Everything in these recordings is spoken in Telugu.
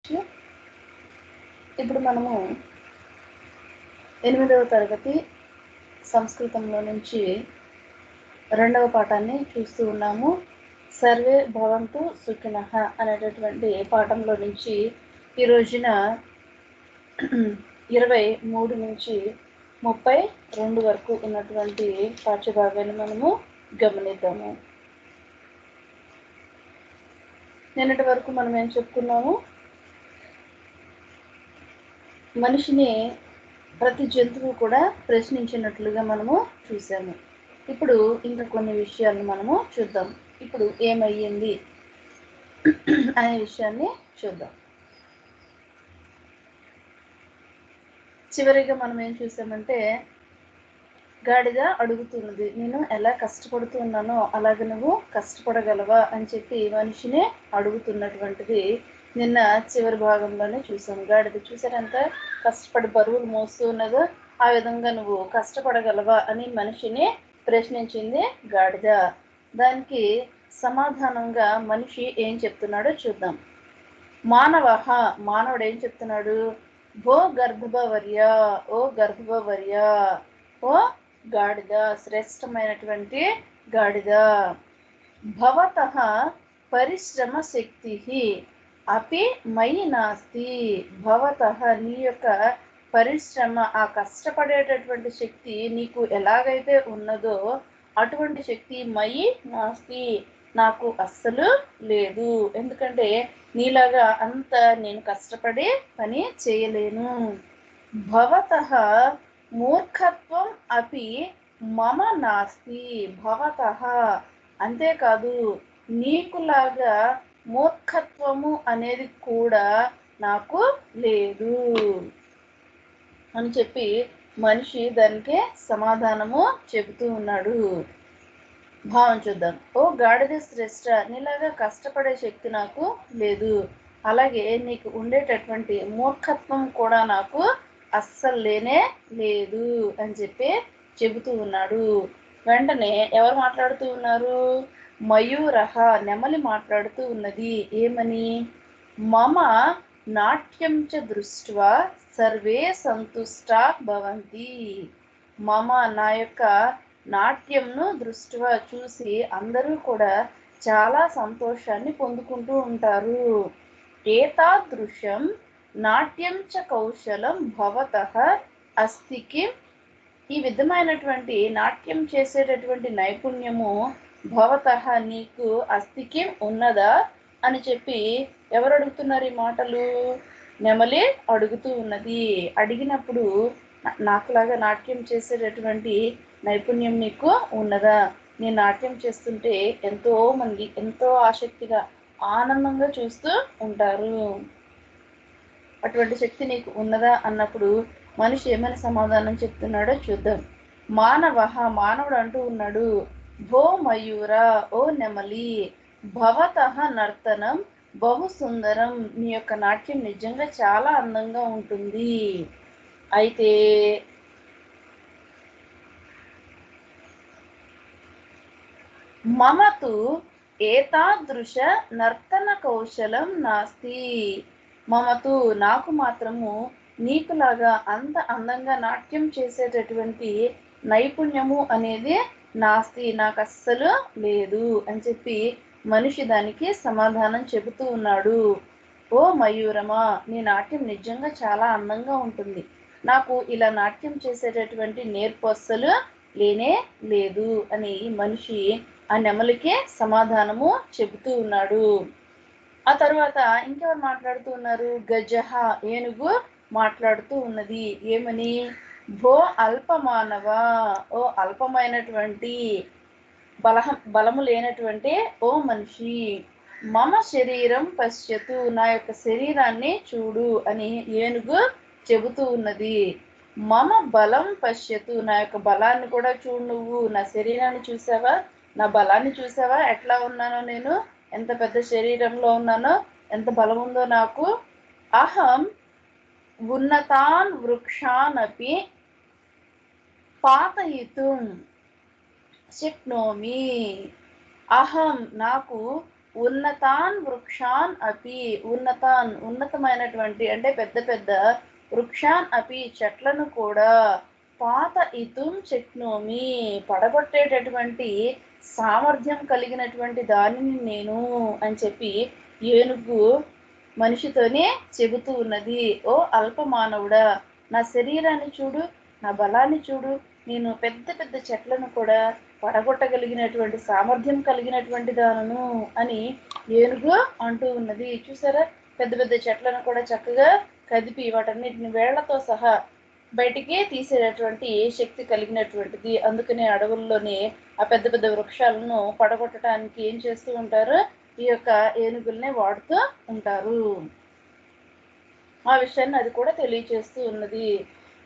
చేయొచ్చు. ఇప్పుడు మనము 8వ తరగతి సంస్కృతంలో నుంచి 2వ పాఠాన్ని చూస్తూ ఉన్నాము. సర్వే భవంతు సుఖినః అనేటటువంటి పాఠంలో నుంచి ఈ రోజున 23 నుంచి 32 వరకు ఉన్నటువంటి పాఠ్యభాగాన్ని మనము గమనిద్దాము. నిన్నటి వరకు మనం ఏం చెప్పుకున్నాము? మనిషిని ప్రతి జంతువు కూడా ప్రశ్నించినట్లుగా మనము చూసాము. ఇప్పుడు ఇంకా కొన్ని విషయాలను మనము చూద్దాం. ఇప్పుడు ఏమయ్యింది అనే విషయాన్ని చూద్దాం. చివరిగా మనం ఏం చూసామంటే, గాడిద అడుగుతున్నది, నేను ఎలా కష్టపడుతూ ఉన్నానో అలాగే నువ్వు కష్టపడగలవా అని చెప్పి మనిషిని అడుగుతున్నటువంటిది నిన్న చివరి భాగంలోనే చూసాము. గాడిద చూసారంత కష్టపడి బరువులు మోస్తూ ఉన్నదో ఆ విధంగా నువ్వు కష్టపడగలవా అని మనిషిని ప్రశ్నించింది గాడిద. దానికి సమాధానంగా మనిషి ఏం చెప్తున్నాడో చూద్దాం. మానవుడు ఏం చెప్తున్నాడు? ఓ గర్భవర్య, ఓ గర్భవర్య, ఓ గాడిద, శ్రేష్టమైనటువంటి గాడిద, భవతః పరిశ్రమ శక్తి అపి మయి నాస్తి. భవతః నీ యొక్క పరిశ్రమ, ఆ కష్టపడేటటువంటి శక్తి నీకు ఎలాగైతే ఉన్నదో అటువంటి శక్తి మయి నాస్తి, నాకు అస్సలు లేదు. ఎందుకంటే నీలాగా అంత నేను కష్టపడి పని చేయలేను. భవతః మూర్ఖత్వం అపి మమ నాస్తి. భవతః అంతేకాదు, నీకులాగా మూర్ఖత్వము అనేది కూడా నాకు లేదు అని చెప్పి మనిషి దానికి సమాధానము చెబుతూ ఉన్నాడు. భావం చూద్దాం. ఓ గాడిద శ్రేష్ట, నీలాగా కష్టపడే శక్తి నాకు లేదు, అలాగే నీకు ఉండేటటువంటి మూర్ఖత్వం కూడా నాకు అస్సలు లేనే లేదు అని చెప్పి చెబుతూ ఉన్నాడు. వెంటనే ఎవరు మాట్లాడుతూ ఉన్నారు? మయూరః, నెమలి మాట్లాడుతూ ఉన్నది. ఏమని? మమ నాట్యం చ దృష్ట్వా సర్వే సంతుష్టా భవంతి. మమ, నా యొక్క నాట్యంను దృష్ట్యా చూసి అందరూ కూడా చాలా సంతోషాన్ని పొందుకుంటూ ఉంటారు. ఏతాదృశం నాట్యం చ కౌశలం భవతః అస్తి కిం. ఈ విధమైనటువంటి నాట్యం చేసేటటువంటి నైపుణ్యము భవతః నీకు అస్తి కిం ఉన్నదా అని చెప్పి ఎవరు అడుగుతున్నారు ఈ మాటలు? నెమలి అడుగుతూ ఉన్నది. అడిగినప్పుడు నాకులాగా నాట్యం చేసేటటువంటి నైపుణ్యం నీకు ఉన్నదా? నేను నాట్యం చేస్తుంటే ఎంతో మంది ఎంతో ఆసక్తిగా ఆనందంగా చూస్తూ ఉంటారు. అటువంటి శక్తి నీకు ఉన్నదా అన్నప్పుడు మనిషి ఏమైనా సమాధానం చెప్తున్నాడో చూద్దాం. మానవుడు అంటూ ఉన్నాడు, భో మయూర, ఓ నెమలి, భవతః నర్తనం బహు సుందరం. నీ యొక్క నాట్యం నిజంగా చాలా అందంగా ఉంటుంది. అయితే మమతు ఏతాదృశ నర్తన కౌశలం నాస్తి. మమతు నాకు మాత్రము నీకులాగా అంత అందంగా నాట్యం చేసేటటువంటి నైపుణ్యము అనేది నాస్తి, నాకు అస్సలు లేదు అని చెప్పి మనిషి దానికి సమాధానం చెబుతూ ఉన్నాడు. ఓ మయూరమా, నీ నాట్యం నిజంగా చాలా అందంగా ఉంటుంది, నాకు ఇలా నాట్యం చేసేటటువంటి నేర్పు అస్సలు లేనే లేదు అని మనిషి ఆ నెమలికి సమాధానము చెబుతూ ఉన్నాడు. ఆ తర్వాత ఇంకెవరు మాట్లాడుతూ ఉన్నారు? గజహ, ఏనుగు మాట్లాడుతూ ఉన్నది. ఏమని? భో అల్పమానవ, ఓ అల్పమైనటువంటి బలము లేనటువంటి ఓ మనిషి, మమ శరీరం పశ్యతు, నా యొక్క శరీరాన్ని చూడు అని ఏనుగు చెబుతూ ఉన్నది. మమ బలం పశ్యతు, నా యొక్క బలాన్ని కూడా చూడు నువ్వు. నా శరీరాన్ని చూసావా? నా బలాన్ని చూసావా? ఎట్లా ఉన్నానో నేను, ఎంత పెద్ద శరీరంలో ఉన్నానో, ఎంత బలం ఉందో నాకు. అహం ఉన్నతాన్ వృక్షాన్ అపి పాతయితుం శక్నోమి. అహం నాకు ఉన్నతాన్ వృక్షాన్ అపి, ఉన్నతాన్ ఉన్నతమైనటువంటి అంటే పెద్ద పెద్ద వృక్షాన్ అపి చెట్లను కూడా పాత ఇతుం శక్నోమి పడగొట్టేటటువంటి సామర్థ్యం కలిగినటువంటి దానిని నేను అని చెప్పి ఏనుగు మనిషితోనే చెబుతూ ఉన్నది. ఓ అల్ప మానవుడా, నా శరీరాన్ని చూడు, నా బలాన్ని చూడు, నేను పెద్ద పెద్ద చెట్లను కూడా పడగొట్టగలిగినటువంటి సామర్థ్యం కలిగినటువంటి దానను అని ఏనుగు అంటూ ఉన్నది. చూసారా, పెద్ద పెద్ద చెట్లను కూడా చక్కగా కదిపి వాటన్నిటిని వేళ్లతో సహా బయటికి తీసేటటువంటి శక్తి కలిగినటువంటిది. అందుకనే అడవుల్లోనే ఆ పెద్ద పెద్ద వృక్షాలను పడగొట్టడానికి ఏం చేస్తూ ఉంటారు, ఈ యొక్క ఏనుగుల్ని వాడుతూ ఉంటారు. ఆ విషయాన్ని అది కూడా తెలియచేస్తూ ఉన్నది.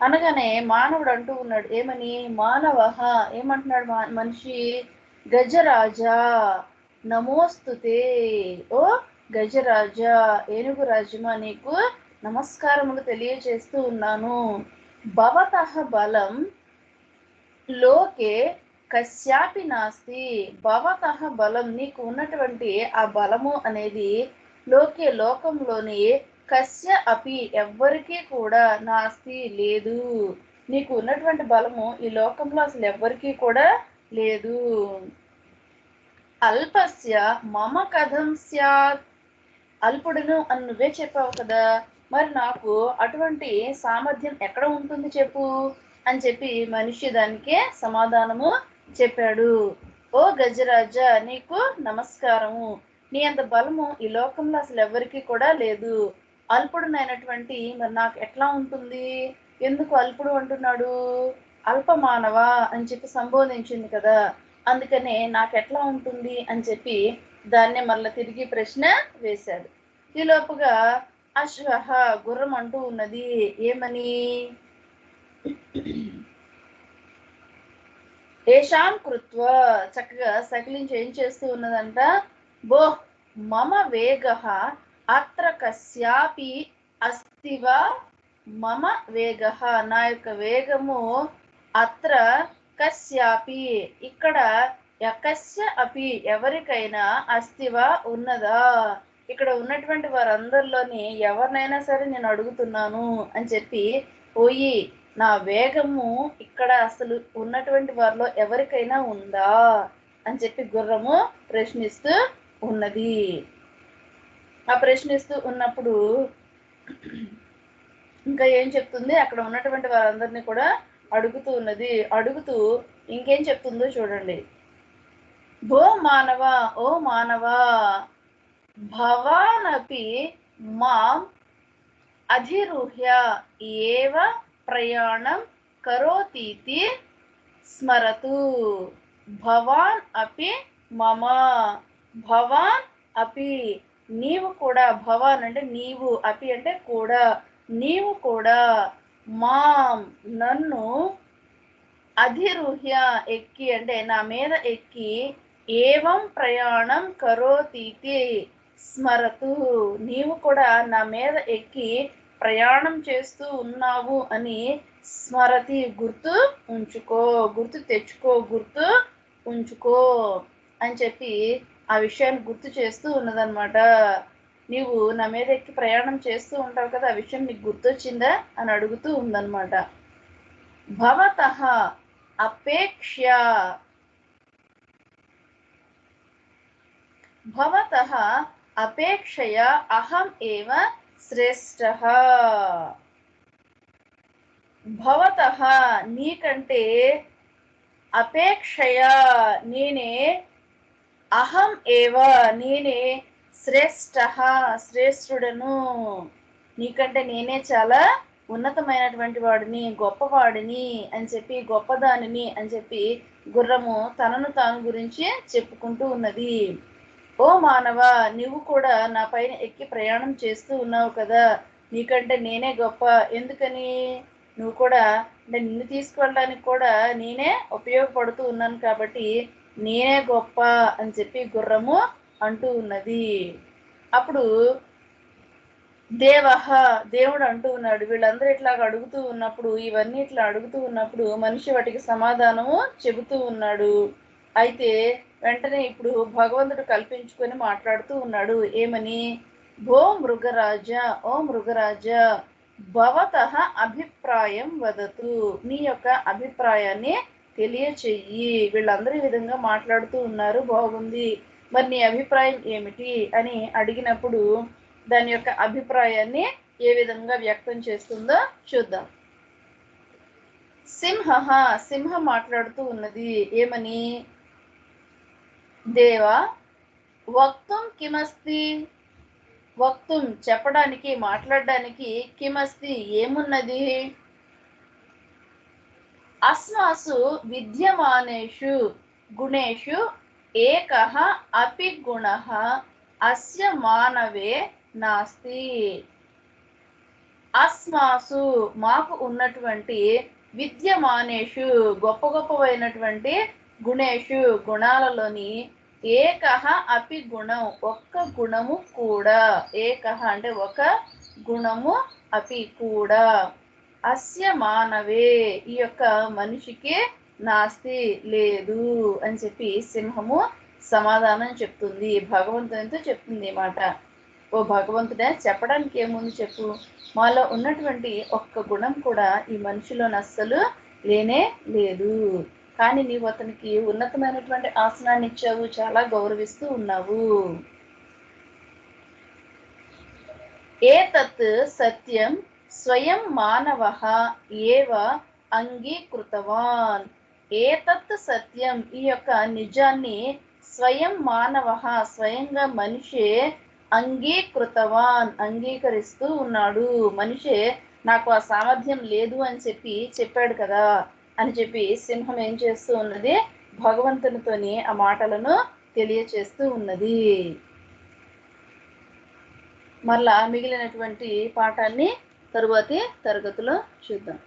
అనగానే మానవుడు అంటూ ఉన్నాడు ఏమని, మానవః ఏమంటున్నాడు మనిషి, గజరాజా నమోస్తుతే, ఓ గజరాజా ఏనుగు రాజ్యమా నీకు నమస్కారములు తెలియచేస్తూ ఉన్నాను. భవతః బలం లోకే కస్యాపి నాస్తి, భవతః బలం నీకు ఉన్నటువంటి ఆ బలము అనేది లోకే లోకంలోని కస్య అపి ఎవ్వరికీ కూడా నాస్తి లేదు, నీకు ఉన్నటువంటి బలము ఈ లోకంలో అసలు ఎవ్వరికీ కూడా లేదు. అల్పస్య మమ కథం స్యాత్, అల్పుడును అని నువ్వే చెప్పావు కదా, మరి నాకు అటువంటి సామర్థ్యం ఎక్కడ ఉంటుంది చెప్పు అని చెప్పి మనిషి దానికే సమాధానము చెప్పాడు. ఓ గజరాజా నీకు నమస్కారము, నీ అంత బలము ఈ లోకంలో అసలు ఎవరికి కూడా లేదు. అల్పుడునైనటువంటి మరి నాకు ఎట్లా ఉంటుంది, ఎందుకు అల్పుడు అంటున్నాడు, అల్పమానవ అని చెప్పి సంబోధించింది కదా, అందుకనే నాకెట్లా ఉంటుంది అని చెప్పి దాన్నే మరలా తిరిగి ప్రశ్న వేశాడు. ఈ లోపుగా అశ్వహ గుర్రం అంటూ ఉన్నది ఏమని, ఏషాం కృత్వ చక్కగా సకిలించి ఏం చేస్తూ ఉన్నదంట, బో మమ వేగ అత్ర కస్యాపి అస్తివా, మమ వేగ నా యొక్క వేగము అత్ర కస్యాపి ఇక్కడ యకస్య అపి ఎవరికైనా అస్తివా ఉన్నదా, ఇక్కడ ఉన్నటువంటి వారందరిలోని ఎవరినైనా సరే నేను అడుగుతున్నాను అని చెప్పి, పోయి నా వేగము ఇక్కడ అసలు ఉన్నటువంటి వారిలో ఎవరికైనా ఉందా అని చెప్పి గుర్రము ప్రశ్నిస్తూ ఉన్నది. ఆ ప్రశ్నిస్తూ ఉన్నప్పుడు ఇంకా ఏం చెప్తుంది, అక్కడ ఉన్నటువంటి వారందరినీ కూడా అడుగుతూ ఉన్నది. అడుగుతూ ఇంకేం చెప్తుందో చూడండి. భో మానవ, ఓ మానవ, భవానపి మాం అధిరుహ్య ఏవ ప్రయాణం కరోతీతి స్మరతు. భవాన్ అపి మమ, భవాన్ అపి నీవు కూడా, భవాన్ అంటే నీవు, అపి అంటే కూడా, నీవు కూడా, మాం నన్ను, అధిరుహ్య ఎక్కి అంటే నా మీద ఎక్కి, ఏవం ప్రయాణం కరోతీతి స్మరతు నీవు కూడా నా మీద ఎక్కి ప్రయాణం చేస్తూ ఉన్నావు అని స్మరతి గుర్తు ఉంచుకో, గుర్తు తెచ్చుకో, గుర్తు ఉంచుకో అని చెప్పి ఆ విషయాన్ని గుర్తు చేస్తూ ఉన్నదన్నమాట. నీవు నా మీద ఎక్కి ప్రయాణం చేస్తూ ఉంటావు కదా, ఆ విషయం నీకు గుర్తొచ్చిందా అని అడుగుతూ ఉందన్నమాట. భవతః అపేక్ష, భవతః అపేక్షయా అహం ఏవ శ్రేష్ఠః. భవతః నీకంటే, అపేక్షయా నేనే, అహం ఏవ నేనే, శ్రేష్ఠః శ్రేష్ఠుడను, నీకంటే నేనే చాలా ఉన్నతమైనటువంటి వాడిని, గొప్పవాడిని అని చెప్పి, గొప్పదానిని అని చెప్పి గుర్రము తనను తాను గురించి చెప్పుకుంటూ ఉన్నది. ఓ మానవ, నువ్వు కూడా నా పైన ఎక్కి ప్రయాణం చేస్తూ ఉన్నావు కదా, నీకంటే నేనే గొప్ప, ఎందుకని, నువ్వు కూడా అంటే నిన్ను తీసుకెళ్ళడానికి కూడా నేనే ఉపయోగపడుతూ ఉన్నాను కాబట్టి నేనే గొప్ప అని చెప్పి గుర్రము అంటూ ఉన్నది. అప్పుడు దేవహ దేవుడు అంటూ ఉన్నాడు, వీళ్ళందరూ ఇట్లాగ అడుగుతూ ఉన్నప్పుడు, ఇవన్నీ ఇట్లా అడుగుతూ ఉన్నప్పుడు మనిషి వాటికి సమాధానము చెబుతూ ఉన్నాడు. అయితే వెంటనే ఇప్పుడు భగవంతుడు కల్పించుకొని మాట్లాడుతూ ఉన్నాడు. ఏమని? భో మృగరాజ, ఓ మృగరాజ, భవతః అభిప్రాయం వదతు, నీ యొక్క అభిప్రాయాన్ని తెలియచెయ్యి. వీళ్ళందరూ ఈ విధంగా మాట్లాడుతూ ఉన్నారు, బాగుంది, మరి నీ అభిప్రాయం ఏమిటి అని అడిగినప్పుడు దాని యొక్క అభిప్రాయాన్ని ఏ విధంగా వ్యక్తం చేస్తుందో చూద్దాం. సింహం మాట్లాడుతూ ఉన్నది. ఏమని? దేవా వక్తుం కిమస్తి, వక్తుం చెప్పడానికి, మాట్లాడడానికి, కిమస్తి ఏమున్నది? అస్మాసు విద్యమానేషు గుణేషు ఏకః అపి గుణః అస్య మానవే నాస్తి. అస్మాసు మాకు ఉన్నటువంటి, విద్యమానేషు గొప్ప గొప్పవైనటువంటి, గుణేషు గుణాలలోని, ఏకః అపి గుణం ఒక్క గుణము కూడా, ఏకః అంటే ఒక గుణము, అపి కూడా, అస్య మానవే ఈ యొక్క మనిషికి, నాస్తి లేదు అని చెప్పి సింహము సమాధానం చెప్తుంది, భగవంతునితో చెప్తుంది ఈ మాట. ఓ భగవంతుడే, చెప్పడానికి ఏముంది చెప్పు, మాలో ఉన్నటువంటి ఒక్క గుణం కూడా ఈ మనిషిలో అస్సలు లేనే లేదు, కానీ నీవు అతనికి ఉన్నతమైనటువంటి ఆసనాన్ని ఇచ్చావు, చాలా గౌరవిస్తూ ఉన్నావు. ఏతత్ సత్యం స్వయం మానవః ఏవ అంగీకృతవాన్. ఏతత్ సత్యం ఈ యొక్క నిజాన్ని, స్వయం మానవః స్వయంగా మనిషే, అంగీకృతవాన్ అంగీకరిస్తూ ఉన్నాడు. మనిషే నాకు ఆ సామర్థ్యం లేదు అని చెప్పాడు కదా అని చెప్పి సింహం ఏం చేస్తూ ఉన్నది? భగవంతునితోని ఆ మాటలను తెలియచేస్తూ ఉన్నది. మరలా మిగిలినటువంటి పాఠాన్ని తరువాతి తరగతిలో చూద్దాం.